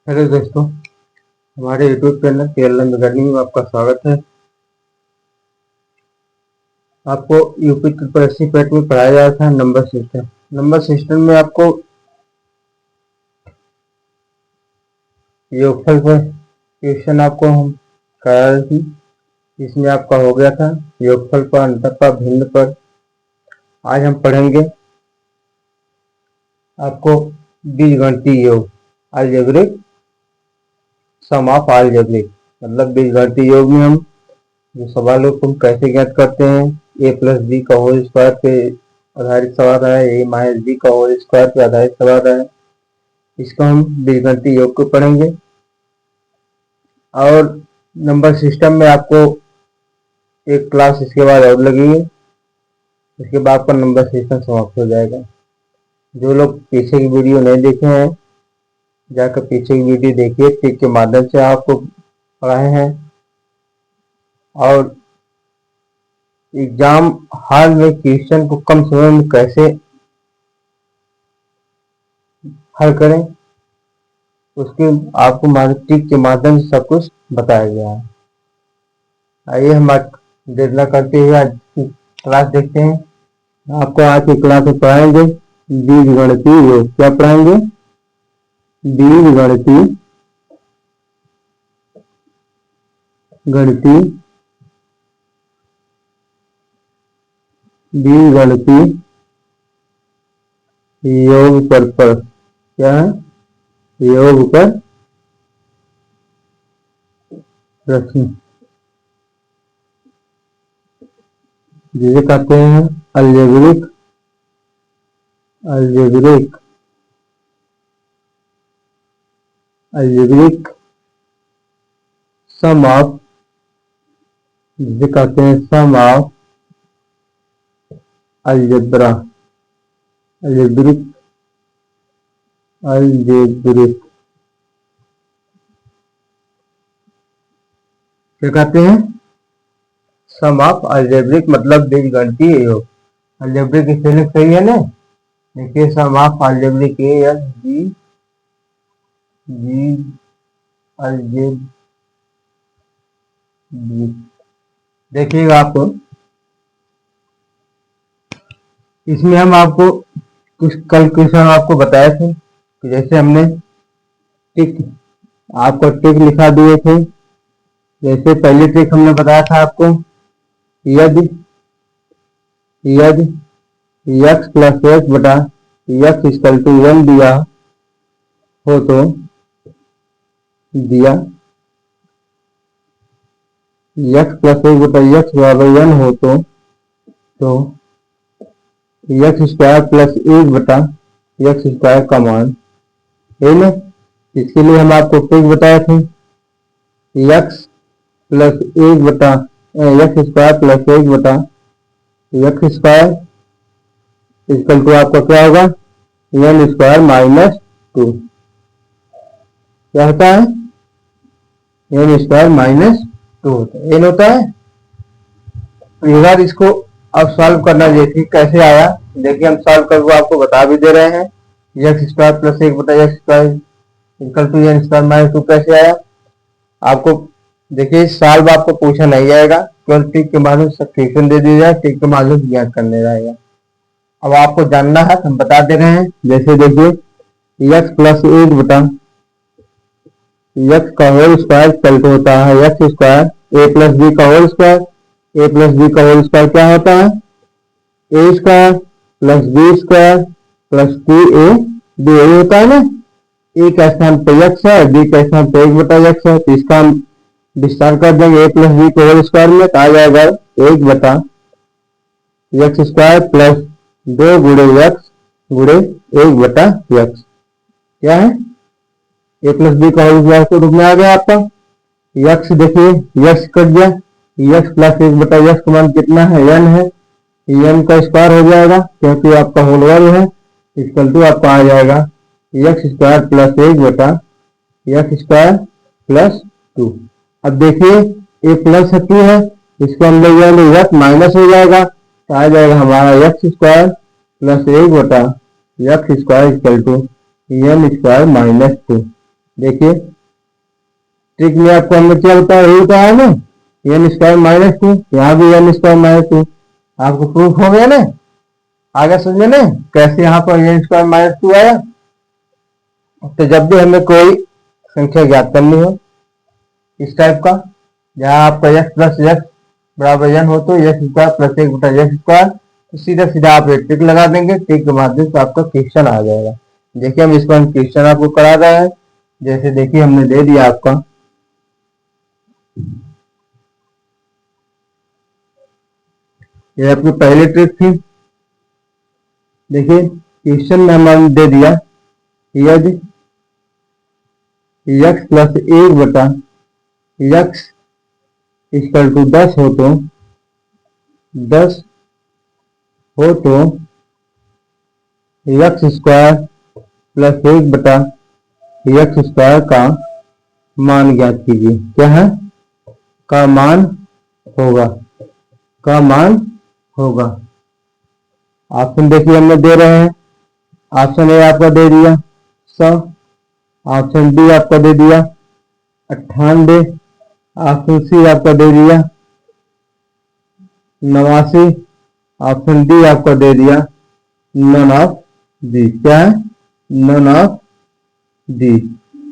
Hello दोस्तों, हमारे YouTube channel KLM learning में आपका स्वागत है। आपको यूपी ट्रिपल एससी पैट में पढ़ाया जा था नंबर सिस्टम में आपको योगफल पर क्वेश्चन आपको हम कराया थी। इसमें आपका हो गया था योगफल पर, अंतर पर, भिन्न पर। आज हम पढ़ेंगे आपको बीजगणितीय योग, अलजेब्रिक सम ऑफ अलजेब्रिक, मतलब बीजगणितीय योग में हम जो सवालों को हम कैसे ज्ञात करते हैं। ए प्लस बी का होल स्क्वायर पे आधारित सवाल है, ए माइनस बी का होल स्क्वायर पे आधारित सवाल है। इसको हम बीजगणितीय योग को पढ़ेंगे। और नंबर सिस्टम में आपको एक क्लास इसके बाद और लगेगी। इसके बाद आपका नंबर सिस्टम समाप्त हो जाएगा। जो लोग पीछे की वीडियो नहीं देखे हैं, जाकर पीछे की वीडियो देखिए। टिक के माध्यम से आपको पढ़ाए हैं। और एग्जाम हॉल में क्वेश्चन को कम समय में कैसे हल करें, उसके आपको टिक के माध्यम से सब कुछ बताया गया है। आइए हम देर न करते हुए आज की क्लास देखते हैं। आपको आज की क्लास में पढ़ाएंगे बीजगणितीय योग। क्या पढ़ाएंगे? बीजगणितीय योग पर क्या है? योग पर प्रश्न, जिसे कहते हैं अलजेब्रिक सम ऑफ, जिसे कहते हैं सम ऑफ अलजेब्रिक क्या कहते हैं? सम ऑफ अलजेब्रिक मतलब बीजगणितीय योग। अलजेब्रिक की स्पेलिंग सही है ना? देखिए, सम ऑफ अलजेब्रिक अलजेब्रिक, देखिएगा आपको। इसमें हम आपको कुछ कल क्वेश्चन आपको बताए थे कि जैसे हमने आपको टिक लिखा दिए थे। जैसे पहली ट्रिक हमने बताया था आपको, यदि x प्लस एक्स बटा x इक्वल टू 1 दिया हो तो x प्लस एक्स बटा x बराबर 1 हो तो x स्क्वायर प्लस 1 बटा x स्क्वायर का मान है ना। इसके लिए हम आपको ट्रिक बताए थे, x प्लस 1 बटा x स्क्वायर प्लस 1 बटा x स्क्वायर इक्वल टू आपका क्या होगा? n square minus 2। क्या होता है? n स्क्वायर माइनस 2 n होता है। एक बार इसको अब सॉल्व करना देखिए कैसे आया। देखिए, हम सॉल्व करके आपको बता भी दे रहे हैं। x स्क्वायर प्लस 1 बटा x square equal to n square minus 2 कैसे आया आपको? देखिए, सॉल्व आपको पूछा नहीं जाएगा, केवल टिक के माध्यम से सब्स्टिट्यूशन दे दिया जाए, टिक के माध्यम से ज्ञात करने जाएगा। अब आपको जानना है तो हम बता दे रहे हैं। जैसे देखिए, x प्लस 1 बटा x का होल स्क्वायर इक्वल टू होता है x square a plus B का whole square. a plus B का होल स्क्वायर क्या होता है? a square plus B square plus 2ab होता है ना। a का स्थान पे x है, b का स्थान पे 1 बटा x है, तो इसका हम विस्तार कर देंगे a प्लस बी को होल स्क्वायर में, तो आ जाएगा 1 बटा x स्क्वायर प्लस 2 गुणे x गुणे 1 बटा x। क्या है? a प्लस बी का होल स्क्वायर के रूप में आ गया आपका। x देखिए, x कट गया, x प्लस 1 बटा x का मान कितना है? n है। n का स्क्वायर हो जाएगा क्योंकि आपका होल वर्ग है, इक्वल टू आपका आ जाएगा x स्क्वायर प्लस 1 बटा x स्क्वायर प्लस 2। अब देखिए, a प्लस 2 है, इसको हम ले जाएंगे x माइनस हो जाएगा, तो आ जाएगा हमारा x स्क्वायर प्लस 1 बटा x square equal to n square minus 2। देखिए ट्रिक में आपको हमने क्या बताया, ये बताया ना एन स्क्वायर माइनस टू, यहाँ भी एन स्क्वायर माइनस टू, आपको प्रूफ हो गया ना। आगे समझे ना कैसे यहाँ पर एन स्क्वायर माइनस टू आया। तो जब भी हमें कोई संख्या ज्ञात करनी हो इस टाइप का, जहाँ आपका x प्लस एक्स बराबर एन हो, तो एक्स स्क्वायर प्लस एक बटा एक्स स्क्वायर, तो सीधा सीधा आप एक ट्रिक लगा देंगे, ट्रिक के माध्यम से आपका क्वेश्चन आ जाएगा। देखिए हम इसको क्वेश्चन आपको करा रहे हैं। जैसे देखिए हमने दे दिया आपका ये आपकी पहली ट्रिक थी। देखिए क्वेश्चन में हमने दे दिया यदि x प्लस एक बटा x इक्वल टू 10 हो तो 10 हो तो एक्स स्क्वायर प्लस एक बटा एक्स स्क्वायर का मान ज्ञात कीजिए। क्या है, का मान होगा, का मान होगा। ऑप्शन देखिए हमने दे रहे हैं, ऑप्शन ए आपका दे दिया 100, ऑप्शन बी आपका दे दिया 98, ऑप्शन सी आपका दे दिया 89, ऑप्शन डी आपका दे दिया नन ऑफ दी। क्या है, नन ऑफ दी,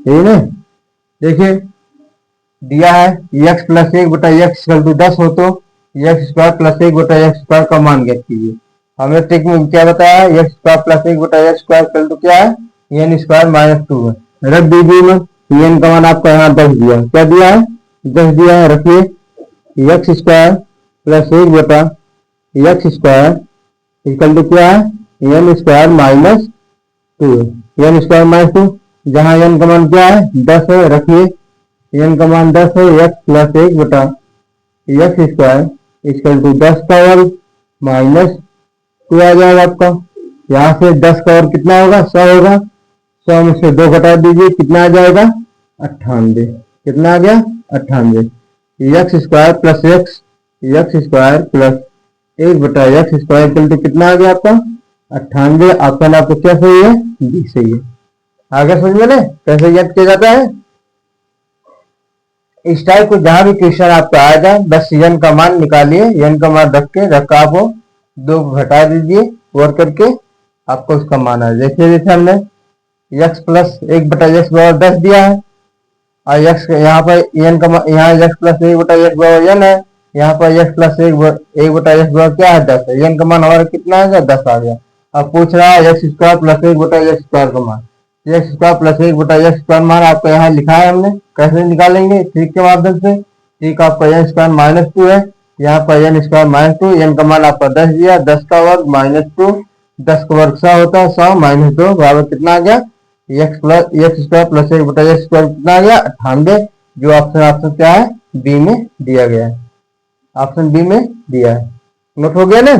यही ना। देखिए दिया है x प्लस एक बटा एक्स इक्वल टू 10 हो तो एक्स स्क्वायर प्लस एक बटा एक्स स्क्वायर का मान ज्ञात कीजिए। हमें ट्रिक में क्या बताया, एक्स स्क्वायर प्लस एक बटा एक्स स्क्वायर इक्वल टू क्या है, एन स्क्वायर माइनस टू है। रख दीजिए में, एन का मान आपका यहाँ 10 दिया है। क्या दिया है, 10 दिया है। रखिए एक्स स्क्वायर प्लस एक बटा एक्स स्क्वायर इक्वल टू क्या है, एन स्क्वायर माइनस टू है। एन स्क्वायर माइनस टू, जहाँ एन का मान क्या है 10 है, रखिए एन का मान 10 है, एक्स प्लस एक बटा एक्स स्क्वायर इक्वल टू 10 का वर्ग माइनस टू आ जाएगा आपका। यहाँ से 10 का वर्ग कितना होगा, 100 होगा। 100 में से 2 घटा दीजिए, कितना आ जाएगा 98। कितना आ गया 98। X square plus x square plus एक बटा एक्स स्क्वायर इक्वल टू कितना आ गया आपका 98। ऑप्शन आपको क्या सही है, बी सही है। आगे समझ में ना कैसे याद किया जाता है। इस टाइप को जहां भी क्वेश्चन आपका आएगा बस एन का मान निकालिए, एन का मान रख के रखा आपको 2 घटा दीजिए और करके आपको उसका मान आ जाए। जैसे हमने x प्लस एक बटा एक्स बराबर 10 दिया है और x यहाँ पर एन का यहाँ x प्लस एक बटा एक्स बराबर एन है, यहाँ पर x प्लस एक बटा एक्स बराबर क्या है 10 है। एन का मान हमारा कितना आ गया 10 आ गया। अब पूछ रहा है एक्स स्क्वायर प्लस एक बटा एक्स स्क्वायर का मान, एक्स स्क्वायर प्लस एक बटा एक्स स्क्वायर मान आपका यहाँ लिखा है हमने। कैसे निकालेंगे, ट्रिक के माध्यम से। ट्रिक आपका एन स्क्वायर माइनस टू है, यहाँ पर n square minus two, N का मान आपका 10 दिया, 10 का वर्ग माइनस टू, 10 का वर्ग 100 होता है, 100 माइनस 2 बराबर कितना आ गया एक्स स्क्वायर प्लस एक बटा एक्स स्क्वायर कितना आ गया 98। जो ऑप्शन क्या है, बी में दिया गया है। ऑप्शन बी में दिया है। नोट हो गया ना।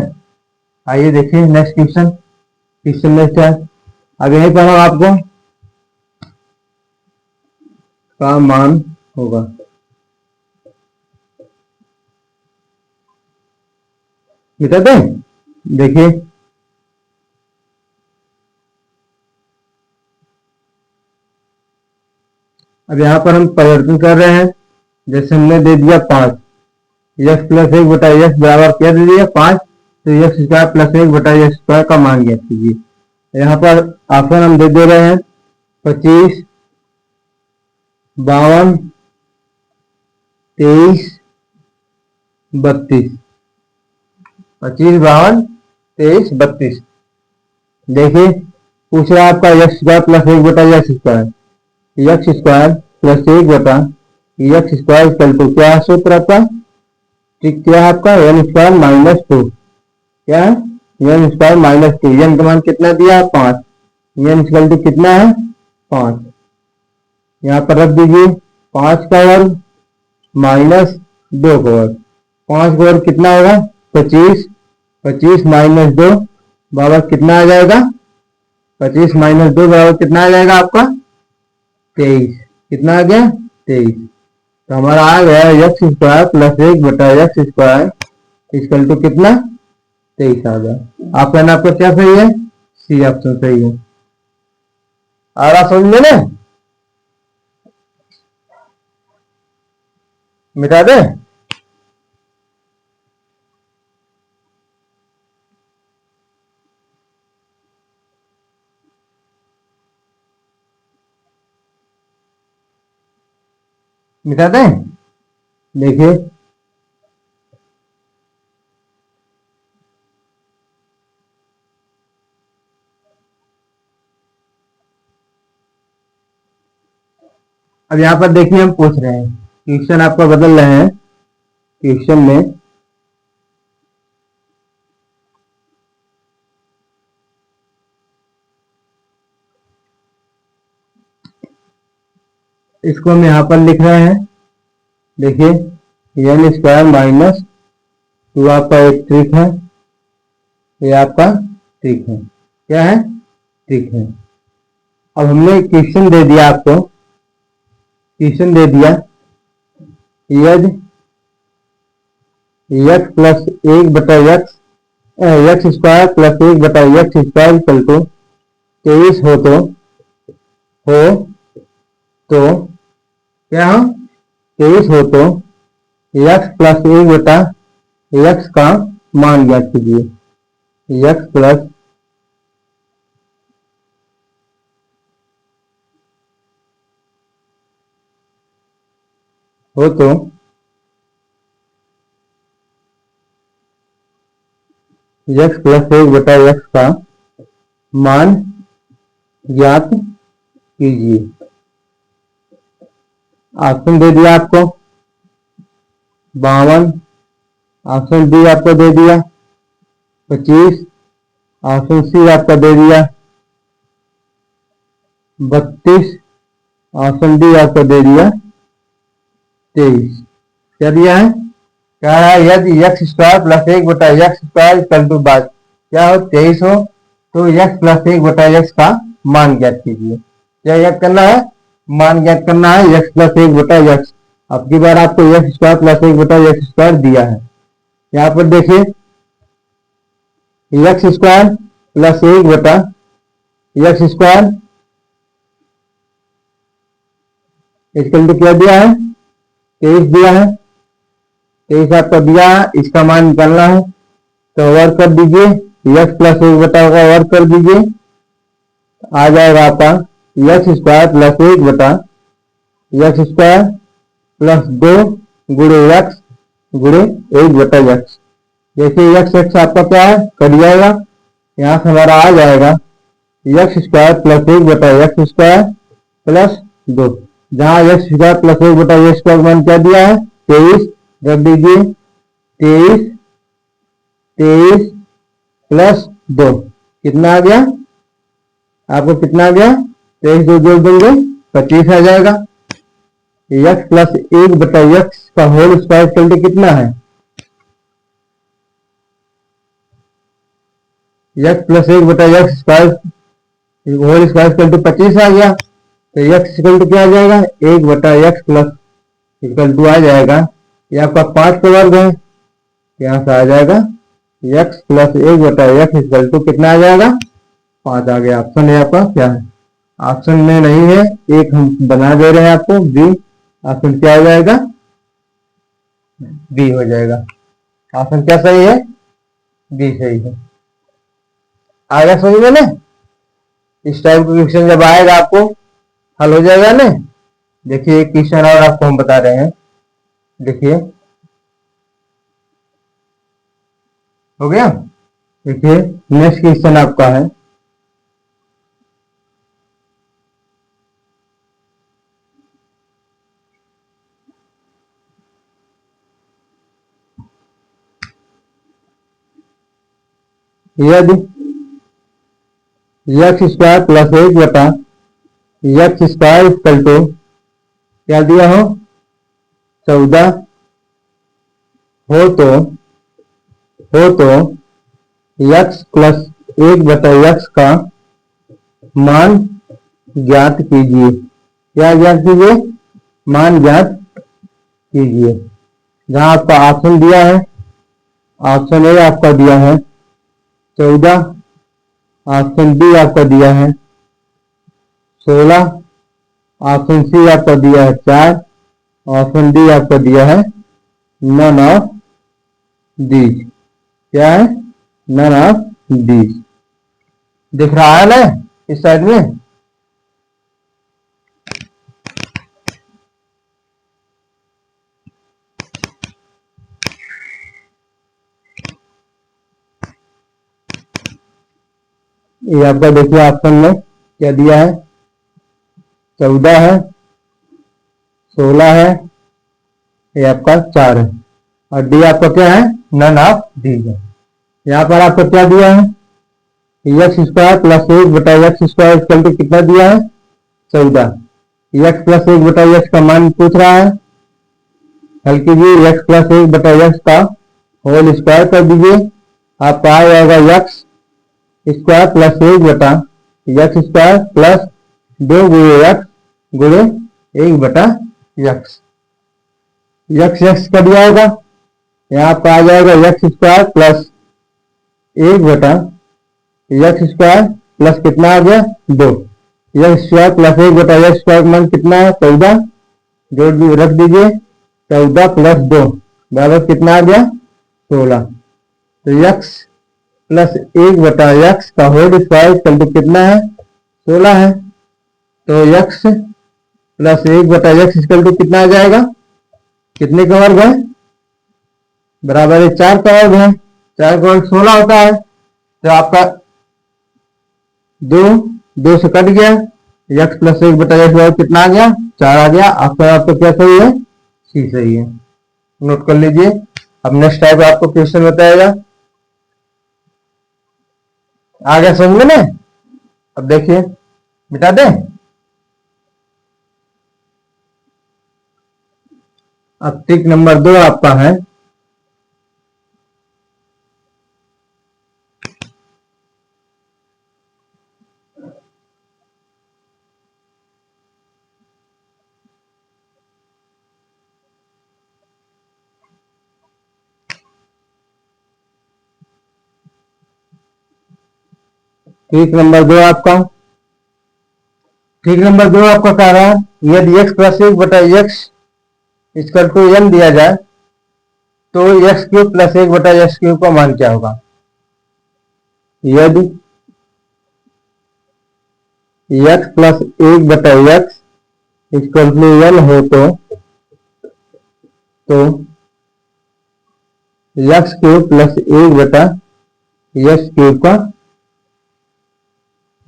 आइए देखिए नेक्स्ट क्वेश्चन। क्वेश्चन नेक्स्ट है, अब यही पर हम आपको का मान होगा। मिटा दें, देखिए अब यहाँ पर हम परिवर्तन कर रहे हैं। जैसे हमने दे दिया 5, एक्स प्लस एक बटा एक्स बराबर क्या दे दिया 5, तो एक्स स्क्वायर प्लस एक बटा एक्स स्क्वायर का मान ज्ञात कीजिए। यहाँ पर ऑप्शन हम दे रहे हैं 25, 52, 23, 32। 25, 52, 23, 32। देखिए पूछ रहा है आपका एक्स स्क्वायर प्लस एक बटा x square, x square plus एक बटा एक्स स्क्वायर इक्वल टू क्या है सूत्र आपका, ठीक क्या है आपका एन स्क्वायर माइनस टू। क्या है, n square minus two. N का मान कितना दिया है 5, एन इक्वल टू कितना है 5। यहाँ पर रख दीजिए 5 का वर्ग माइनस 2 का वर्ग। 5 का वर्ग कितना होगा 25, 25 माइनस 2 बराबर कितना आ जाएगा 25 माइनस 2 बराबर कितना आ जाएगा आपका 23। कितना आ गया 23। तो हमारा आ गया एक्स स्क्वायर प्लस एक बटा एक्स स्क्वायर इक्वल टू कितना 23 आ गया। ऑप्शन आपका क्या सही है, सी ऑप्शन सही है। आ रहा समझ में ना। मिटा दे। मिटा दे। देखिए अब यहाँ पर देखिए हम पूछ रहे हैं, क्वेश्चन आपका बदल रहे हैं। क्वेश्चन में इसको हम यहाँ पर लिख रहे हैं। देखिए एन स्क्वायर माइनस टू आपका एक ट्रिक है, ये आपका ट्रिक है। क्या है? ट्रिक है। अब हमने क्वेश्चन दे दिया आपको, क्वेश्चन दे दिया यदि x प्लस एक बटा एक्स स्क्वायर प्लस एक बटा एक्स स्क्वायर इक्वल टू 23 हो तो क्या हो? 23 हो तो x प्लस एक बटा एक्स का मान ज्ञात कीजिए। x प्लस हो तो x प्लस एक बटा एक्स का मान ज्ञात कीजिए। ऑप्शन दे दिया आपको 52, ऑप्शन बी आपको दे दिया 25, ऑप्शन सी आपका दे दिया 32, ऑप्शन डी आपको दे दिया 23। क्या दिया है? क्या है? यदि एक्स स्क्वायर प्लस एक बटा एक्स स्क्वायर इक्वल टू बात क्या हो 23 हो तो एक्स प्लस एक बटा एक्स का मान ज्ञात कीजिए। क्या ज्ञात करना है? मान ज्ञात करना है एक्स प्लस एक बटा एक्स। अब की बार आपको एक्स स्क्वायर प्लस एक बटा एक्स स्क्वायर दिया है। यहाँ पर देखिए एक्स स्क्वायर प्लस एक बटा एक्स स्क्वायर इक्वल टू क्या दिया है? 23 दिया है। 23 आपका दिया है, इसका मान निकालना है तो वर्क कर दीजिए, एक्स प्लस एक बटा का वर्क कर दीजिए, आ जाएगा आपका एक्स स्क्वायर प्लस एक बटा एक्स स्क्वायर प्लस 2 गुणे एक्स गुणे एक बटा एक्स। जैसे एक्स एक्स आपका क्या है? कट जाएगा, यहाँ से हमारा आ जाएगा एक्स स्क्वायर प्लस एक बटा एक्स स्क्वायर प्लस 2। जहाँ एक्स स्क्वायर प्लस एक बटा एक्स स्क्वायर मान क्या दिया है? 23। रख दीजिए 23 23 प्लस 2 कितना आ गया? आपको कितना आ गया? 23 दो जोड़ देंगे 25 आ जाएगा। एक्स प्लस एक बटा एक्स का होल स्क्वायर इक्वल टू कितना है? एक्स प्लस एक बटा x square whole square equal to 25 आ गया। तो एक्स इक्वल टू क्या आ जाएगा? एक बटा एक्स प्लस इक्वल टू आ जाएगा, ये आपका 5 का वर्ग है, यहाँ से आ जाएगा एक्स प्लस एक बटा एक्स इक्वल टू कितना आ जाएगा? 5 आ गया। ऑप्शन है आपका क्या है? ऑप्शन में नहीं है, एक हम बना दे रहे हैं आपको बी। ऑप्शन क्या हो जाएगा? बी हो जाएगा। ऑप्शन क्या सही है? बी सही है। आएगा समझ में ना? इस टाइप का क्वेश्चन जब आएगा आपको हल हो जाएगा ना। देखिए एक क्वेश्चन और आपको हम बता रहे हैं, देखिए हो गया। देखिए नेक्स्ट क्वेश्चन आपका है, यदि एक्स स्क्वायर प्लस एक बटा एक्स स्क्वायर इक्वल टू क्या दिया हो? 14 हो तो एक्स प्लस एक बटा एक्स का मान ज्ञात कीजिए। क्या ज्ञात कीजिए? मान ज्ञात कीजिए। जहां आपका ऑप्शन दिया है, ऑप्शन ए आपका दिया है 14, ऑप्शन बी आपका दिया है 16, ऑप्शन सी आपका दिया है 4, ऑप्शन डी आपको दिया है नन ऑफ दीज। क्या है? None of these. दिख रहा है ना इस साइड में? ये आपका देखिए ऑप्शन में क्या दिया है, 14 है, 16 है, ये आपका 4 है, और डी आपका क्या है? नन ऑफ दीज है। यहाँ पर आपको क्या दिया है? एक्स स्क्वायर प्लस 1 बटा एक्स स्क्वायर इक्वल टू कितना दिया है? 14। एक्स प्लस 1 बटा एक्स का मान पूछ रहा है, हल कीजिए। एक्स प्लस 1 बटा एक्स का होल स्क्वायर कर दीजिए, आपका आ जाएगा एक्स स्क्वायर प्लस 1 बटा एक्स स्क्वायर प्लस 2 गुणे एक्स गुणे 1 बटा एक्स। एक्स एक्स कर दिया होगा, यहाँ पर आ जाएगा एक्स स्क्वायर प्लस 1 बटा एक्स स्क्वायर प्लस कितना आ गया? 2। एक्स स्क्वायर प्लस 1 बटा एक्स स्क्वायर का मान कितना है? 14। जोड़ रख दीजिए, 14 प्लस 2 बराबर कितना आ गया? 16। तो एक्स प्लस 1 बटा एक्स का होल स्क्वायर इक्वल टू कितना है? 16 है। तो एक्स प्लस 1 बटा एक्स इक्वल टू कितना आ जाएगा? कितने का वर्ग है? बराबर है 4 का वर्ग है। 4 का वर्ग 16 होता है। तो आपका 2 से कट गया, एक्स प्लस 1 बटा एक्स वर्ग कितना आ गया? 4 आ गया। आपका क्या सही है? सी सही है। नोट कर लीजिए। अब नेक्स्ट टाइप आपको क्वेश्चन बताएगा। आ गया समझ में ना? अब देखिए, मिटा दे। अब ट्रिक नंबर 2 आपका है, ट्रिक नंबर 2 आपका कह रहा है, यदि एक्स प्लस 1 बटा एक्स इक्वल टू एन दिया जाए तो एक्स क्यूब प्लस 1 बटा एक्स क्यूब का मान क्या होगा? यदि एक्स प्लस 1 बटा एक्स इक्वल टू एन हो तो एक्स क्यूब प्लस 1 बटा एक्स क्यूब का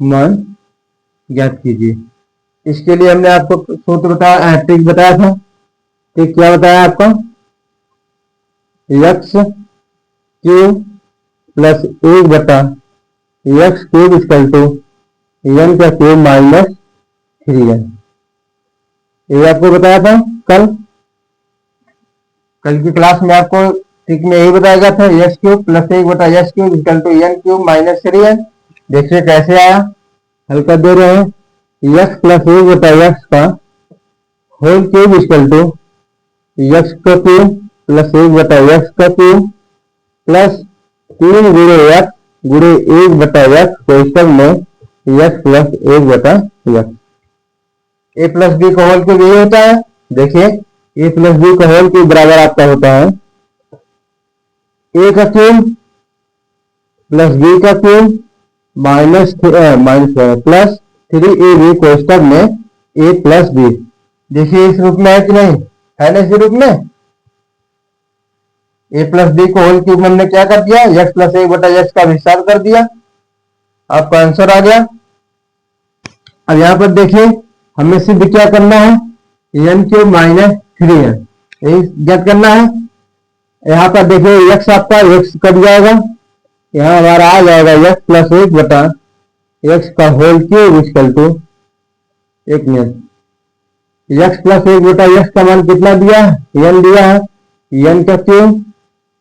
मान ज्ञात कीजिए। इसके लिए हमने आपको सूत्र बताया, ट्रिक बताया था। ट्रिक क्या बताया आपका? एक्स क्यूब प्लस 1 बटा x cube equal to N का क्यूब माइनस 3n। ये आपको बताया था कल की क्लास में। आपको ट्रिक में यही बताया गया था, एक्स क्यूब प्लस 1 बटा x cube equal to n cube minus 3n। देखिए कैसे आया, हल कर दे रहे हैं। एक्स प्लस 1 बटा एक्स का whole cube equal to x का क्यूब प्लस 1 बटा एक्स का क्यूब प्लस 3 गुणे एक्स गुणे 1 बटा एक्स को सब में एक्स प्लस 1 बटा एक्स। ए प्लस बी का होल क्यूब यही होता है। देखिए, ए प्लस बी का होल क्यूब बराबर आपका होता है ए का क्यूब प्लस बी का क्यूब माइनस प्लस 3ab को सब में ए प्लस बी। देखिए इस रूप में है कि नहीं? है ना? इस रूप में ए प्लस बी को होल क्यूब हमने क्या कर दिया? एक्स प्लस 1 बटा एक्स का विस्तार कर दिया। आपका आंसर आ गया। अब यहाँ पर देखिए, हमें सिर्फ क्या करना है? एन क्यूब माइनस 3n यही ज्ञात करना है। यहाँ पर देखिए एक्स आपका एक्स कट जाएगा, यहाँ हमारा आ जाएगा एक्स प्लस 1 बटा एक्स का होल क्यूब इक्वल टू, एक मिनट, एक्स प्लस 1 बटा एक्स का मान कितना दिया है? एन दिया है। एन का क्यूब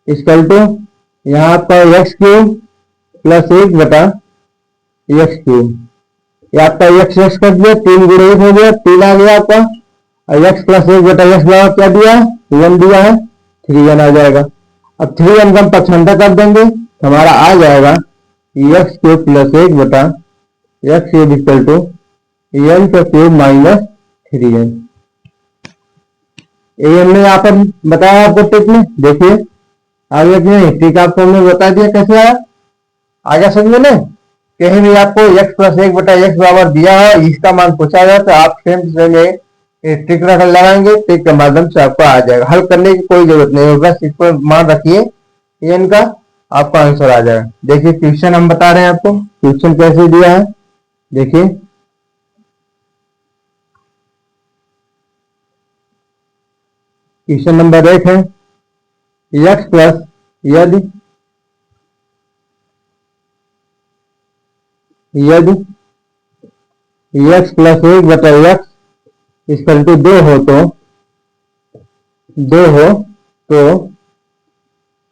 इक्वल टू यहाँ आपका एक्स क्यूब प्लस 1 बटा एक्स क्यूब। ये आपका एक्स एक्स कर दिया, 3 गुणे 1 हो गया, 3 आ गया आपका। और एक्स प्लस 1 बटा एक्स बराबर क्या दिया है? एन दिया है, 3n आ जाएगा। अब 3n का हम पक्षांतर कर देंगे, हमारा आ जाएगा एक्स क्यूब प्लस 1 बटा x cube equal to N का क्यूब माइनस 3n। ये हमने यहाँ पर बताया आपको ट्रिक में, देखिए आगे नहीं ट्रिक आपको हमने बता दिया कैसे आया, आगे समझ में। कहीं भी आपको x प्लस एक बटा एक्स बराबर दिया है, इसका मान पूछा जाए तो आप सेम ट्रिक लगाएंगे, ट्रिक के माध्यम से आपको आ जाएगा, हल करने की कोई जरूरत नहीं होगा, इस पर मान रखिए n का, आपका आंसर आ जाएगा। देखिए क्वेश्चन हम बता रहे हैं आपको, क्वेश्चन कैसे दिया है देखिए। क्वेश्चन नंबर 1 है x प्लस यदि x प्लस एक बटा एक्स इक्वल टू 2 हो तो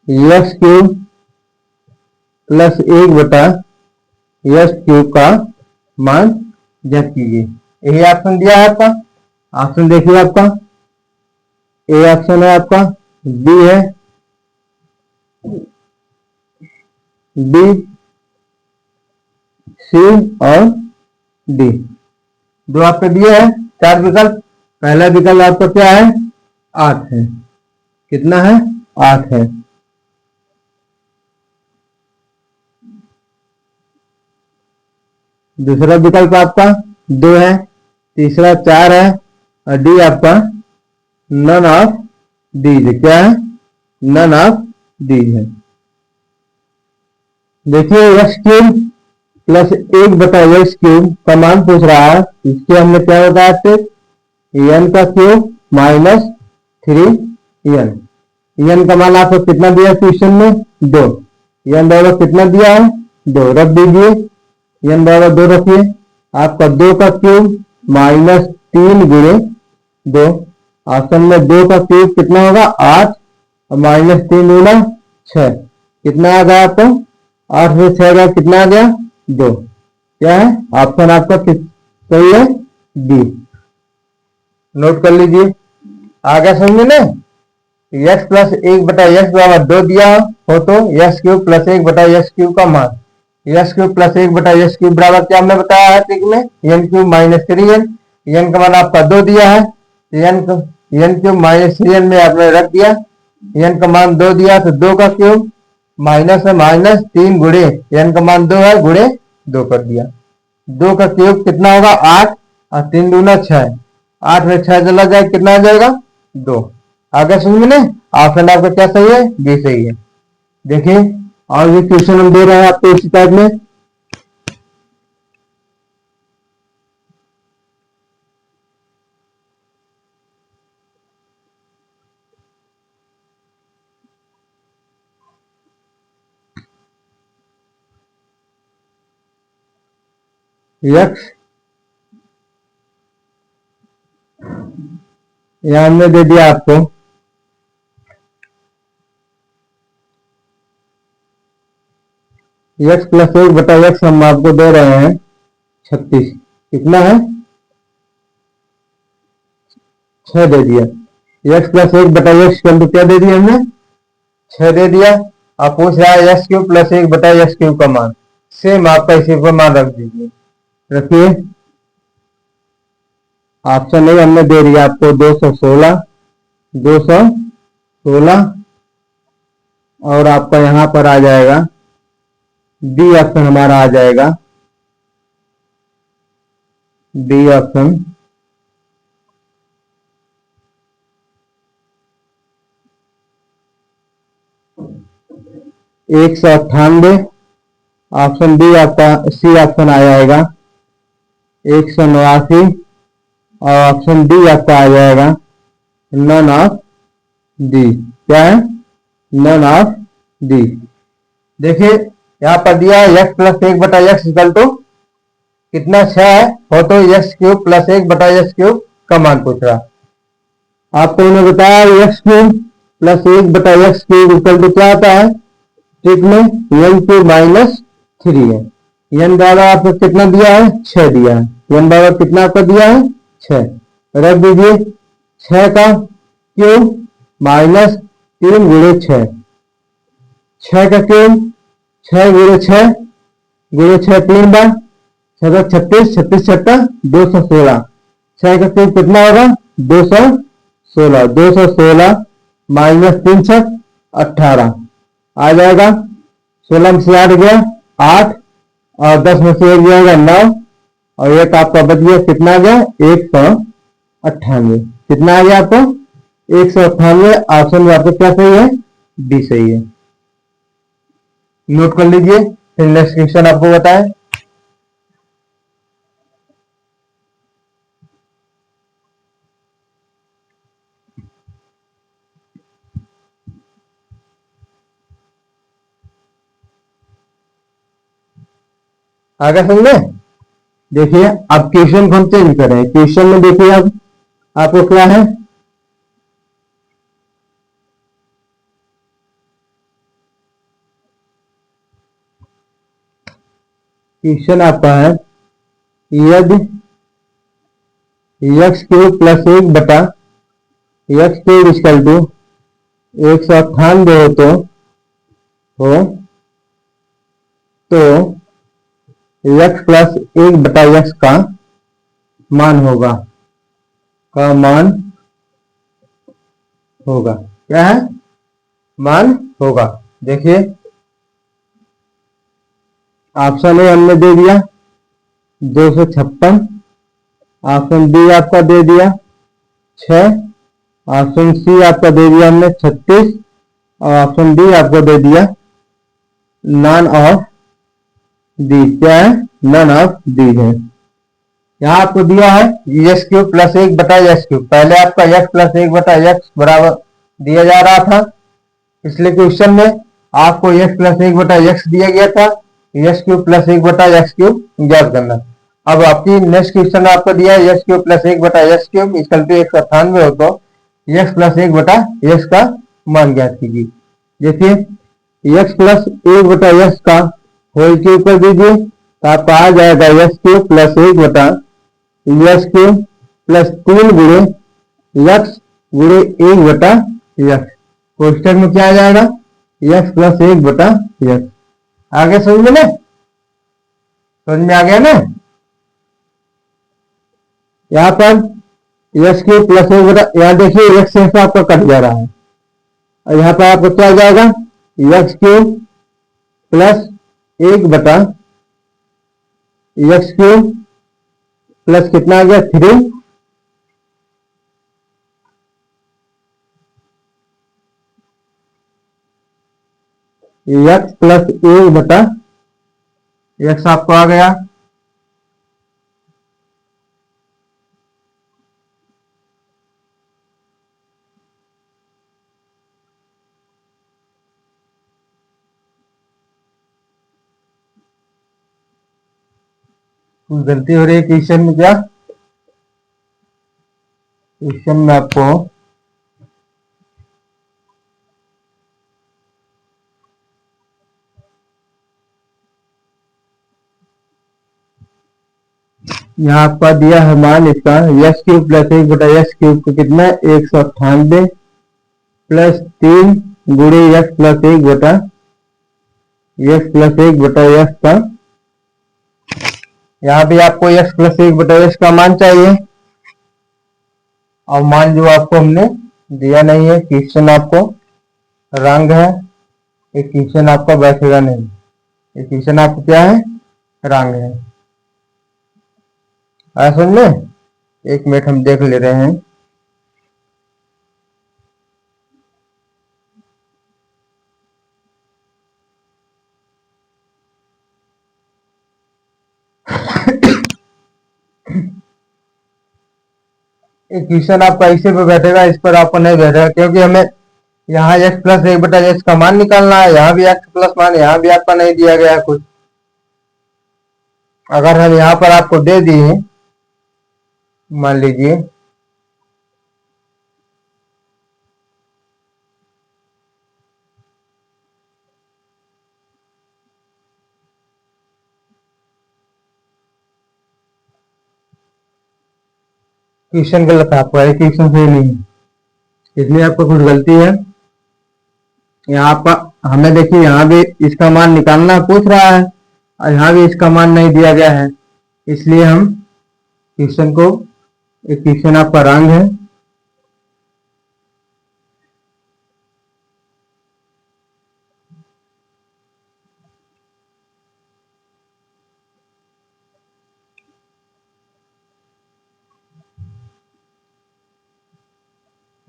एक्स क्यूब प्लस एक बटा एक्स क्यूब का मान ज्ञात कीजिए। यही ऑप्शन दिया है आपका, ऑप्शन देखिए आपका ए ऑप्शन है आपका, बी है, बी, सी और डी, दो आपके दिए हैं 4 विकल्प। पहला विकल्प आपका क्या है 8 है, कितना है 8 है। दूसरा विकल्प आपका 2 है, तीसरा 4 है और डी आपका नन ऑफ दीज, क्या है नन ऑफ दीज है। देखिए एक्स क्यूब प्लस एक बटा एक्स क्यूब का मान पूछ रहा है, इसके हमने क्या बताया थे एन का क्यूब माइनस 3n, एन का मान आपको कितना दिया क्वेश्चन में 2, एन बराबर कितना दिया है 2, रख दीजिए एन बराबर 2 रखिए, आपका 2 का क्यूब माइनस 3 गुणे 2, ऑप्शन में 2 का क्यूब कितना होगा 8 और माइनस 3 गुना 6, कितना आ गया आपको 8 से 6 गया, कितना आ गया 2, क्या है ऑप्शन आपका सही है डी, नोट कर लीजिए। आगे समझे ना, x प्लस एक बटा एक्स बराबर 2 दिया हो तो एक्स क्यूब प्लस एक बटा एक्स क्यूब का मान, एक्स क्यूब प्लस एक बटा एक्स क्यूब बराबर क्या हमने बताया है ट्रिक में N cube minus 3n, N का मान आपका 2 दिया है, एन क्यूब माइनस 3n में आपने रख दिया, एन का मान 2 दिया तो 2 का क्यूब माइनस है माइनस 3 गुणे एन का मान 2 है गुणे 2 कर दिया, 2 का क्यूब कितना होगा 8 और 3 दूना 6, 8 में 6 चला जाए कितना आ जाएगा 2। आगे समझ में ऑप्शन आपका क्या सही है बी सही है। देखिए और भी क्वेश्चन हम दे रहे हैं आपको इसी टाइप में। एक्स यहां हमने दे दिया आपको एक्स प्लस एक बटा एक्स हम आपको दे रहे हैं 36, कितना है 6 दे दिया, एक्स प्लस एक बटा एक्स क्या दे दिया हमने 6 दे दिया, आप पूछ रहा है एक्स क्यूब प्लस एक बटा एक्स क्यूब का मान, सेम आपका इसी पर मान रख दीजिए, रखिए ऑप्शन नहीं हमने दे दिया आपको 216 और आपका यहां पर आ जाएगा डी ऑप्शन हमारा आ जाएगा, डी ऑप्शन 198, ऑप्शन बी आपका सी ऑप्शन आ जाएगा 189 और ऑप्शन डी आपका आ जाएगा नन ऑफ डी, क्या है नन ऑफ डी। देखिए यहां पर दिया है एक्स प्लस एक बटा एक्स इक्वल टू कितना 6 है हो तो एक्स क्यूब प्लस एक बटा एक्स क्यूब का मान पूछ रहा, आपको उन्होंने बताया एक्स क्यूब प्लस एक बटा एक्स क्यूब इक्वल टू क्या आता है ट्रिक में एन क्यूब माइनस 3 है, एन बराबर आपको कितना दिया है 6 दिया है, एन बराबर कितना आपको दिया है 6, रख दीजिए 6 का क्यूब माइनस 3 गुणे 6, 6 का क्यूब 6 गुणे 6 गुणे 6 3 बार 6 36, 36 छक्का 216, 6 का क्यूब कितना होगा 216, 16, 216 माइनस 3 छक 18 आ जाएगा। 16 में से 8 गया 8 और 10 में से 1 जाएगा 9 और एक आपका बच गया, कितना गया 198। कितना आ गया आपको 198। ऑप्शन में आपको क्या सही है, बी सही है। नोट कर लीजिए, फिर नेक्स्ट क्वेश्चन आपको बताएं। आगे समझे, देखिए अब क्वेश्चन को हम चेंज करें। क्वेश्चन में देखिए अब आपको क्या है, क्वेश्चन आपका है यदि एक्स क्यूब प्लस 1 बटा एक्स क्यूब इक्वल टू 198 हो तो एक्स प्लस 1 बटा एक्स का मान होगा, क्या है, मान होगा। देखिए ऑप्शन ए हमने दे दिया 256, ऑप्शन बी आपका दे दिया 6, ऑप्शन सी आपका दे दिया हमने 36 और ऑप्शन डी आपको दे दिया नन ऑफ दी। क्या है, नन ऑफ दी है। यहाँ आपको दिया है एक्स क्यूब प्लस 1 बटा एक्स क्यूब। पहले आपका एक्स प्लस 1 बटा एक्स बराबर दिया जा रहा था, इसलिए क्वेश्चन में आपको एक्स प्लस 1 बटा एक्स दिया गया था, एक्स क्यूब प्लस 1 बटा एक्स क्यूब ज्ञात करना। अब आपकी नेक्स्ट क्वेश्चन आपको दिया है एक्स क्यूब प्लस 1 बटा एक्स क्यूब इक्वल टू 198 हो तो एक्स प्लस 1 बटा एक्स का मान ज्ञात कीजिए। देखिए एक्स प्लस 1 बटा एक्स का होल क्यूब कर दीजिए तो आपका आ जाएगा एक्स क्यूब प्लस 1 बटा एक्स क्यूब प्लस 3 गुणे एक्स गुणे 1 बटा एक्स। क्वेश्चन में क्या आ जाएगा, एक्स प्लस 1 बटा एक्स। आगे समझ में ना, समझ में आ गया ना। यहाँ पर एक्स क्यूब प्लस 1 बटा, यहाँ देखिए एक्स से आपका कट जा रहा है और यहाँ पर आपको क्या आ जाएगा एक्स क्यूब प्लस 1 बटा एक्स क्यूब प्लस कितना आ गया 3 एक्स प्लस 1 बटा एक्स आपको आ गया। कुछ गलती हो रही है क्वेश्चन में, क्या क्वेश्चन में आपको यहाँ आपका दिया है मान इसका एक्स क्यूब प्लस 1 बटा एक्स क्यूब को कितना 198 प्लस 3 गुणे एक्स प्लस 1 बटा एक्स प्लस 1 बटा एक्स का। यहाँ भी आपको एक्स प्लस 1 बटा एक्स का मान चाहिए और मान जो आपको हमने दिया नहीं है, क्वेश्चन आपको रंग है, एक क्वेश्चन आपका बैठेगा नहीं, एक क्वेश्चन आपको क्या है रंग है। आया समझ में, एक मिनट हम देख ले रहे हैं। एक क्वेश्चन आपका इसी पे बैठेगा, इस पर आपको नहीं बैठेगा क्योंकि हमें यहाँ एक्स प्लस 1 बटा एक्स का मान निकालना है। यहाँ भी एक्स प्लस मान, यहाँ भी आपका नहीं दिया गया कुछ। अगर हम यहाँ पर आपको दे दिए, मान लीजिए क्वेश्चन गलत है, आपका क्वेश्चन सही नहीं है, इसलिए आपको कुछ गलती है। यहाँ पर हमें देखिए यहाँ भी इसका मान निकालना पूछ रहा है और यहाँ भी इसका मान नहीं दिया गया है, इसलिए हम क्वेश्चन को, एक क्वेश्चन आपका रंग है।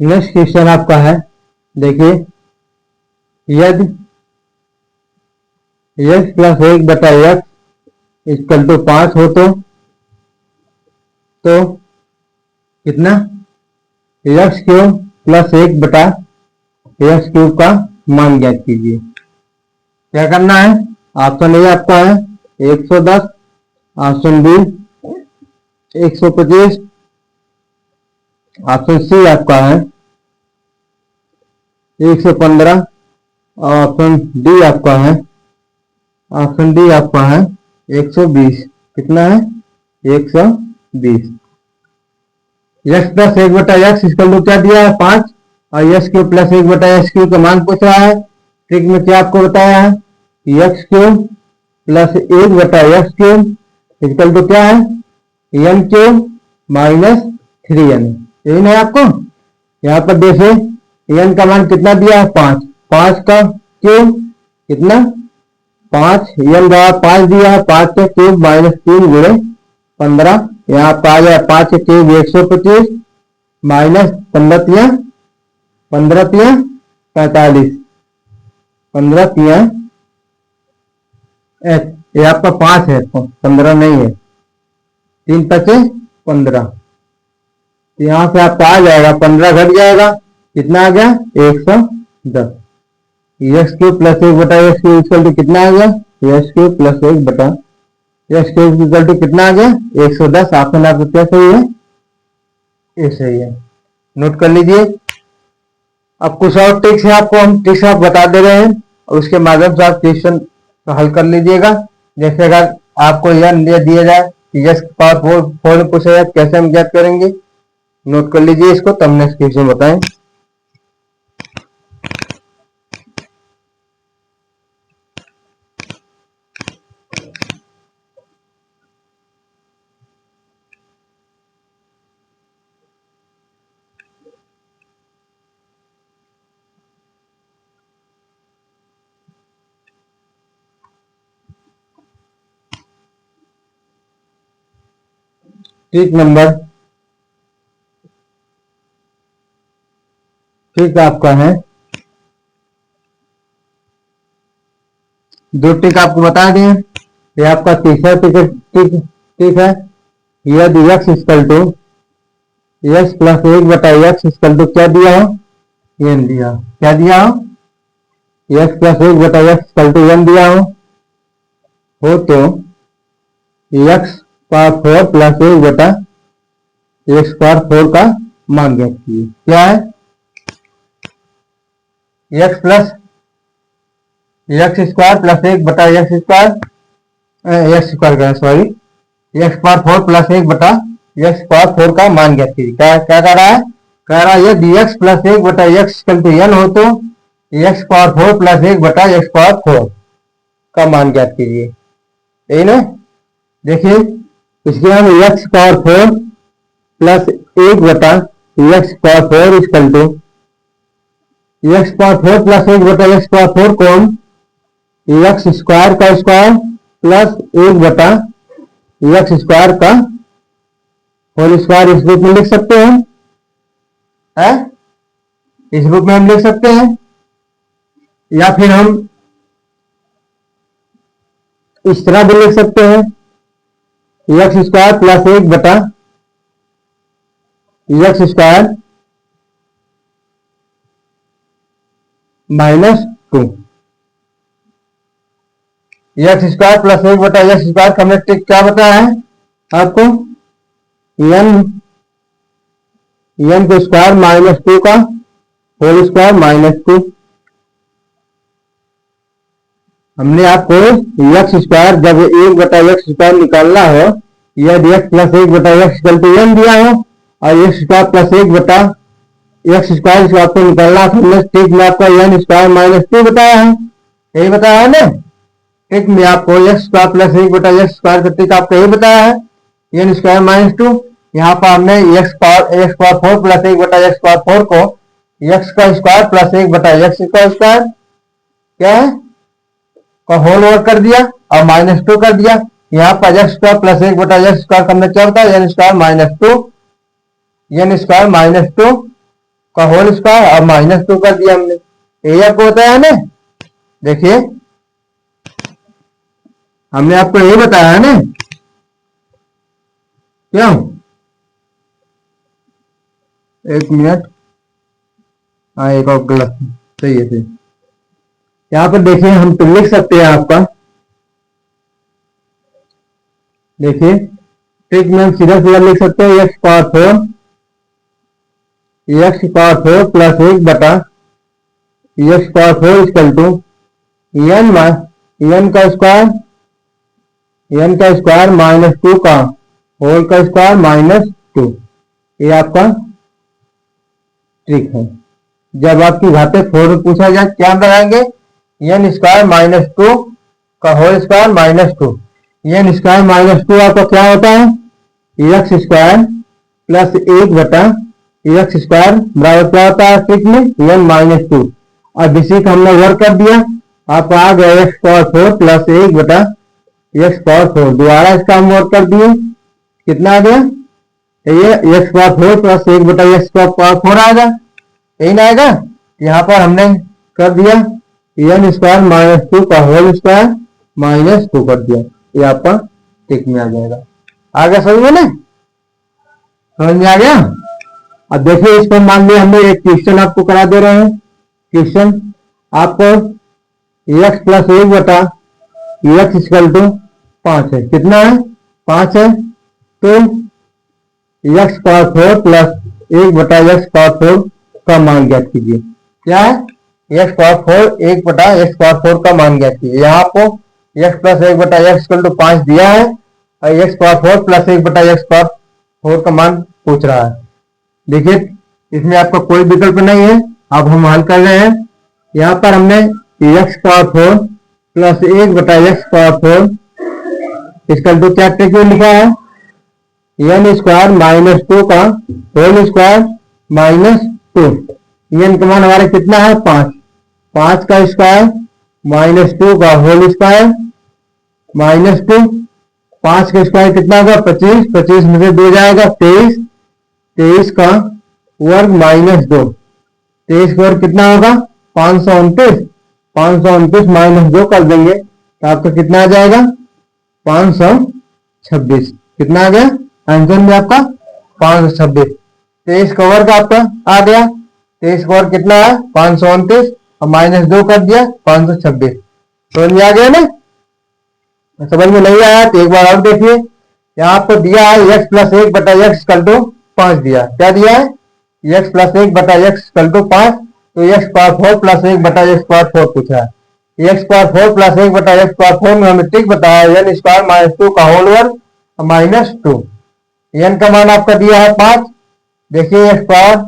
नेक्स्ट क्वेश्चन आपका है, देखिए, यदि x plus 1/x equal to 5 हो तो कितना, x cube plus 1/x cube का मान ज्ञात कीजिए। क्या करना है, ऑप्शन ए आपका है 110, ऑप्शन बी 125, ऑप्शन सी आपका है 115 और ऑप्शन डी आपका है 120। कितना है, 120। x plus 1/x equal to क्या दिया है, 5, और x cube plus 1/x cube का मान पूछ रहा है। ट्रिक में क्या आपको बताया है, x cube plus 1/x cube equal to क्या है, n क्यूब माइनस 3n। यही नहीं आपको, यहाँ पर देखिए n का मान कितना दिया है, 5, 5 का क्यूब कितना, 5, n का 5 दिया है, 5 का क्यूब माइनस 3 गुणे 15, यहाँ पर आ गया 5 के क्यूब 125 माइनस 15 तिया 45, 15 तिया ये आपका 5 है, 15 नहीं है, 3 पचे 15, यहाँ से आपका आ जाएगा 15 घट जाएगा, कितना आ गया 110। X cube plus 1/x cube equal to कितना आ गया, x cube plus 1/x cube equal to कितना आ गया 110। ऑप्शन आपका क्या सही है, ये सही है, नोट कर लीजिए। अब कुछ और ट्रिक्स है, आपको हम ट्रिक्स आप बता दे रहे हैं और उसके माध्यम से आप क्वेश्चन हल कर लीजिएगा। जैसे अगर आपको यह दिया जाए कि x पावर 4 में पूछा जाए कैसे हम ज्ञात करेंगे, नोट कर लीजिए इसको, तब नेक्स्ट क्वेश्चन बताएं। ट्रिक आपका है, दो ट्रिक आपको बता दें। ये आपका तीसरा ट्रिक है, यदि x equal to x plus 1/x equal to क्या दिया हो, n दिया, क्या दिया हो, x plus 1/x equal to n दिया हो तो x power 4 plus 1/x power 4 का मान ज्ञात कीजिए। क्या है, x plus x square plus 1/x square, x square sorry, x power 4 plus 1/x power 4 का मान ज्ञात कीजिए। क्या क्या कह रहा है, कह रहा है यदि x plus 1/x equal to n हो तो x power 4 plus 1/x power 4 का मान ज्ञात कीजिए। यही ना, देखिए इसके हम x power 4 plus 1/x power 4 equal to x power 4 plus 1/x power 4 को हम x स्क्वायर का स्क्वायर प्लस 1/x स्क्वायर का होल स्क्वायर इस रूप में लिख सकते हैं, इस रूप में हम लिख सकते हैं, या फिर हम इस तरह भी लिख सकते हैं, x square plus 1/x square minus 2, x square plus 1/x square का हमने ट्रिक क्या बताया है आपको, n को स्क्वायर माइनस 2 का होल स्क्वायर माइनस 2। हमने आपको x स्क्वायर जब 1/x स्क्वायर निकालना हो, यदि x plus 1/x equal to n दिया हो और x square plus 1/x square इसको आपको निकालना, तो हमने ट्रिक में आपको n स्क्वायर माइनस 2 बताया है, यही बताया है ना। ट्रिक में आपको x square plus 1/x square का ट्रिक आपको यही बताया है, n स्क्वायर माइनस 2। यहाँ पर हमने x power 4 plus 1/x power 4 को x का स्क्वायर प्लस 1/x का स्क्वायर क्या है का होल वर्क कर दिया और माइनस 2 कर दिया। यहाँ पर x square plus 1/x square हमने क्या बताया, n square minus 2, n square minus 2 का होल स्क्वायर और -2 कर दिया हमने। यही आपको बताया है ना। देखिए हमने आपको यही बताया है ना, क्यों? एक मिनट, हाँ एक और गलत, सही है सही। यहाँ पर देखिए हम तो लिख सकते हैं आपका, देखिए ट्रिक में हम सीधा सीधा लिख सकते हैं एक्स पावर 4 प्लस 1 बटा x power 4 equal to N का स्क्वायर -2 का होल का स्क्वायर -2। ये आपका ट्रिक है। जब आपकी घाते 4 पूछा जाए क्या लगाएंगे, एन स्क्वायर -2 का होल स्क्वायर -2। एन स्क्वायर -2 आपका क्या होता है, एक्स स्क्वायर प्लस 1 बटा एक्स स्क्वायर बराबर क्या होता है ट्रिक में, एन -2। अब इसी का हमने वर्क कर दिया, आपका आ गया एक्स पावर 4 प्लस 1 बटा एक्स पावर 4। दोबारा इसका हम वर्क कर दिए, कितना आ गया, ये एक्स पावर 4 प्लस 1 बटा एक्स पावर 4 आएगा, यही ना आएगा। यहाँ पर हमने कर दिया एन स्क्वायर -2 का होल स्क्वायर -2 कर दिया, ये आपका टिक में आ जाएगा। आ गया समझ में ना, समझ में आ गया। अब देखिए इस पर मान लिया हमने एक क्वेश्चन आपको करा दे रहे हैं। क्वेश्चन आपको एक्स प्लस 1 बटा एक्स इक्वल टू 5 है, कितना है 5 है। तो एक्स पावर 4 प्लस 1 बटा एक्स पावर 4 का मान ज्ञात कीजिए। क्या है, एक्स पावर 4 1 बटा एक्स पावर 4 का मान ज्ञात कीजिए। यहाँ आपको एक्स प्लस 1 बटा एक्स इक्वल टू 5 दिया है और एक्स पावर 4 प्लस 1 बटा एक्स पावर 4 का मान पूछ रहा है। देखिए इसमें आपका कोई विकल्प नहीं है, अब हम हल कर रहे हैं। यहाँ पर हमने एक्स पावर 4 प्लस 1 बटा एक्स पावर 4 इक्वल टू क्या ट्रिक में लिखा है, एन स्क्वायर -2 का होल स्क्वायर -2। एन का मान हमारा कितना है 5, 5 का स्क्वायर -2 का होल स्क्वायर -2। 5 का स्क्वायर कितना होगा 25, 25 में से 2 जाएगा 23, 23 का वर्ग -2, 23 का वर्ग कितना होगा 529, 529 -2 कर देंगे तो आपका कितना आ जाएगा 526। कितना आ गया आंसर में आपका 526। 23 का वर्ग आपका आ गया, 23 का वर्ग कितना है 529 और -2 कर दिया 526। समझ में आ गया ना। समझ में नहीं आया तो एक बार और देखिए, यहाँ आपको दिया है x प्लस 1 बटा एक्स इक्वल टू 5 दिया, क्या दिया है x प्लस 1 बटा एक्स इक्वल टू 5। तो x पावर 4 प्लस 1 बटा एक्स पावर 4 पूछा है। x पावर 4 प्लस 1 बटा एक्स पावर 4 में हमें ट्रिक बताया एन स्क्वायर -2 का होल वर्ग -2। एन का मान आपका दिया है 5। देखिए x पावर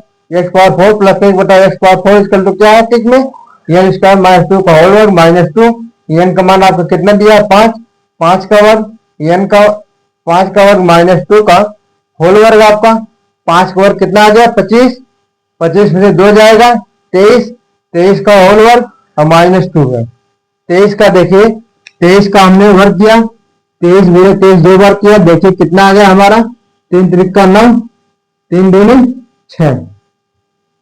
4 प्लस 1 बटा एक्स पावर 4 इक्वल टू क्या है ट्रिक में, एन स्क्वायर -2 का होल वर्ग -2। एन का मान आपको कितना दिया है 5, 5 का वर्ग एन का 5 का वर्ग -2 का होल वर्ग आपका 5 का वर्ग कितना आ गया 25, 25 में से 2 जाएगा 23, 23 का होल वर्ग और -2 है। 23 का देखिए 23 का हमने वर्ग किया, 23 गुणे 23 2 बार किया, देखिए कितना आ गया हमारा 3 त्रिक का 9, 3 दूनी 6,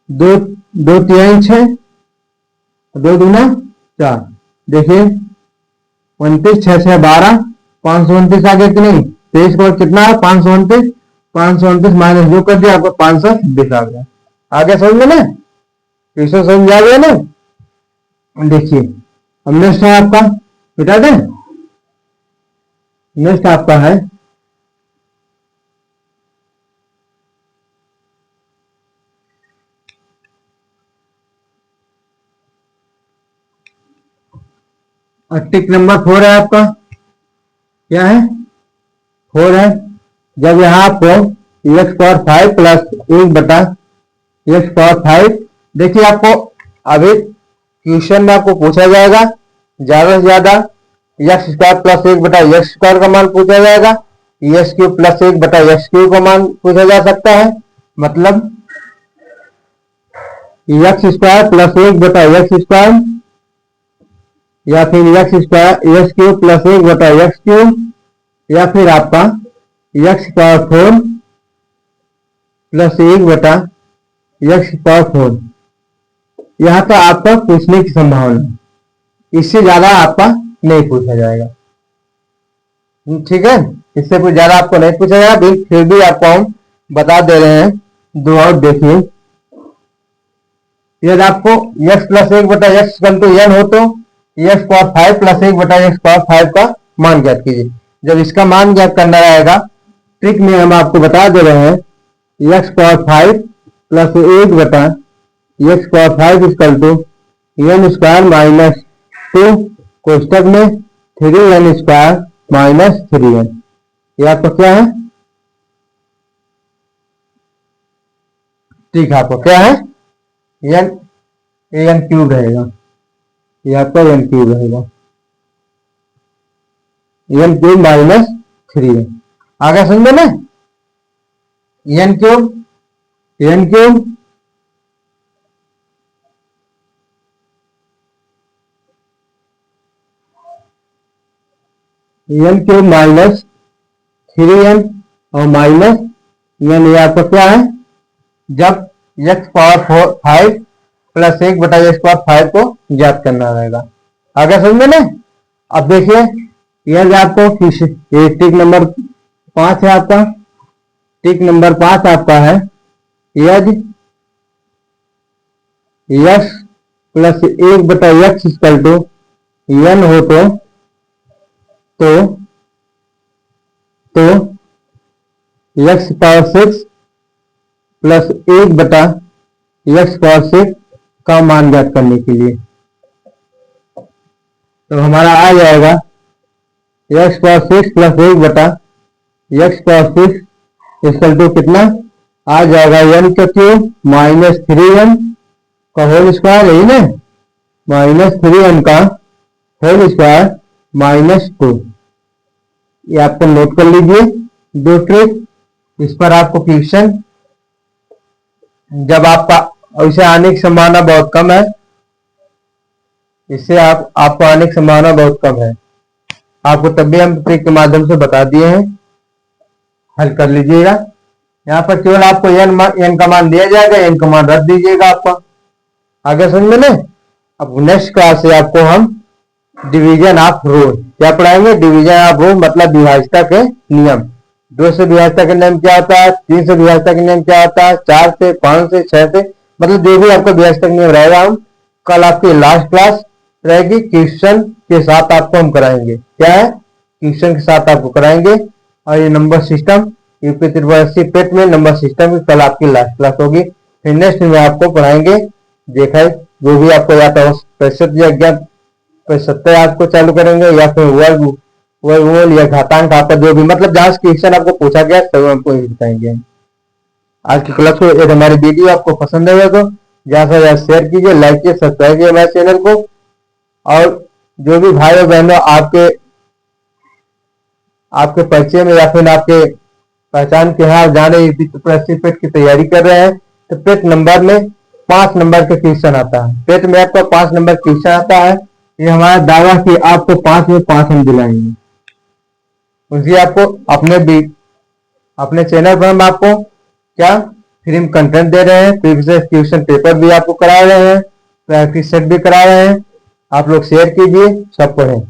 2 2 3 6, 2 दूना 4। देखिए 29 6 6 12, 529 आ गया कि नहीं। 23 का कितना है 529, 529 -2 कर दिया आपको 526 आ गया। आगे समझ में ना, क्वेश्चन समझ आ गया ना। देखिए अब नेक्स्ट है आपका, बता दें नेक्स्ट आपका है टिक नंबर 4 है आपका, क्या है 4 है। जब यहाँ आपको एक्स पावर 5 प्लस 1 बटा एक्स पावर 5, देखिए आपको अभी क्वेश्चन में आपको पूछा जाएगा ज्यादा से ज्यादा एक्स स्क्वायर प्लस 1 बटा एक्स स्क्वायर का मान पूछा जाएगा, एक्स क्यूब प्लस 1 बटा एक्स क्यूब का मान पूछा जा सकता है। मतलब एक्स स्क्वायर प्लस 1 बटा एक्स स्क्वायर या फिर x square x cube plus 1 बटा एक्स क्यूब या फिर आपका एक्स पावर 4 प्लस 1 बटा x पावर 4। यहाँ तो आपका पूछने की संभावना है, इससे ज्यादा आपका नहीं पूछा जाएगा। ठीक है, इससे कुछ ज्यादा आपको नहीं पूछा जाएगा, फिर भी आपको हम बता दे रहे हैं। दो और देखिए, यदि आपको x प्लस 1/x n हो तो x power 5 plus 1/x power 5 का मान ज्ञात कीजिए। जब इसका मान ज्ञात करना रहेगा, ट्रिक में हम आपको बता दे रहे हैं x power 5 plus 1/x power 5 equal to n square minus 2 कोष्टक में 3n स्क्वायर माइनस 3n। ये आपका क्या है? ठीक है, आपको क्या है? n क्यूब रहेगा। ये आपका n क्यूब रहेगा, n क्यूब माइनस 3n। आगे समझे ना? n cube n cube minus 3n और माइनस n। ये आपका क्या है? जब x power 5 plus 1/x power 5 को ज्ञात करना रहेगा। आगे समझ में ना? अब देखिए, यदि आपको टिक नंबर 5 है आपका, टिक नंबर 5 आपका है, यदि x plus 1/x equal to n हो तो x power 6 plus 1/x power 6 का मान ज्ञात करने के लिए, तो हमारा आ जाएगा x power 6 plus 1/x power 6 equal to कितना आ जाएगा? n का क्यूब माइनस 3n का होल स्क्वायर, यही ना, माइनस 3n का होल स्क्वायर माइनस 2। ये आपको नोट कर लीजिए दो ट्रिक। इस पर आपको क्वेश्चन जब आपका इसे आने की संभावना बहुत कम है, इससे आपको आने की संभावना बहुत कम है, आपको तब भी हम ट्रिक के माध्यम से बता दिए हैं, हल कर लीजिएगा। यहाँ पर केवल आपको n का मान दिया जाएगा, n का मान रख दीजिएगा आपका। आगे समझ में ना? अब नेक्स्ट क्लास से आपको हम डिवीजन ऑफ रो क्या पढ़ाएंगे? डिवीजन ऑफ रो मतलब विभाज्यता के नियम। 2 से विभाज्यता का नियम क्या होता है, 3 से विभाज्यता का नियम क्या होता है, 4 से, 5 से, 6 से, मतलब जो भी आपका विभाज्यता का नियम रहेगा, हम कल आपकी लास्ट क्लास रहेगी, क्वेश्चन के साथ आपको हम कराएंगे। क्या है? क्वेश्चन के साथ आपको कराएंगे। और ये नंबर सिस्टम, यूपी त्रिपल पेट में नंबर सिस्टम की कल आपकी लास्ट क्लास होगी। फिर नेक्स्ट में आपको पढ़ाएंगे देखा जो भी आपको या तो प्रतिशत या अज्ञात प्रतिशत आपको चालू करेंगे, या फिर वर्गमूल या घातांक, आपका जो भी मतलब जहां से क्वेश्चन आपको पूछा गया तब हमको बताएंगे। आज की क्लास को, यदि हमारी वीडियो आपको पसंद है तो ज्यादा से ज्यादा शेयर कीजिए, लाइक कीजिए, सब्सक्राइब कीजिए हमारे चैनल को। और जो भी भाई और बहनों आपके परिचय में या फिर आपके पहचान के यहाँ जाने पेट की तैयारी कर रहे हैं, तो पेट नंबर में 5 नंबर के क्वेश्चन आता है, पेट में आपका 5 नंबर क्वेश्चन आता है। ये हमारा दावा कि आपको 5 में 5 हम दिलाएंगे। उसी आपको अपने चैनल पर हम आपको क्या फ्री में कंटेंट दे रहे हैं, प्रीवियस क्वेश्चन पेपर भी आपको करा रहे हैं, प्रैक्टिस सेट भी करा रहे हैं। आप लोग शेयर कीजिए, सब पढ़ें।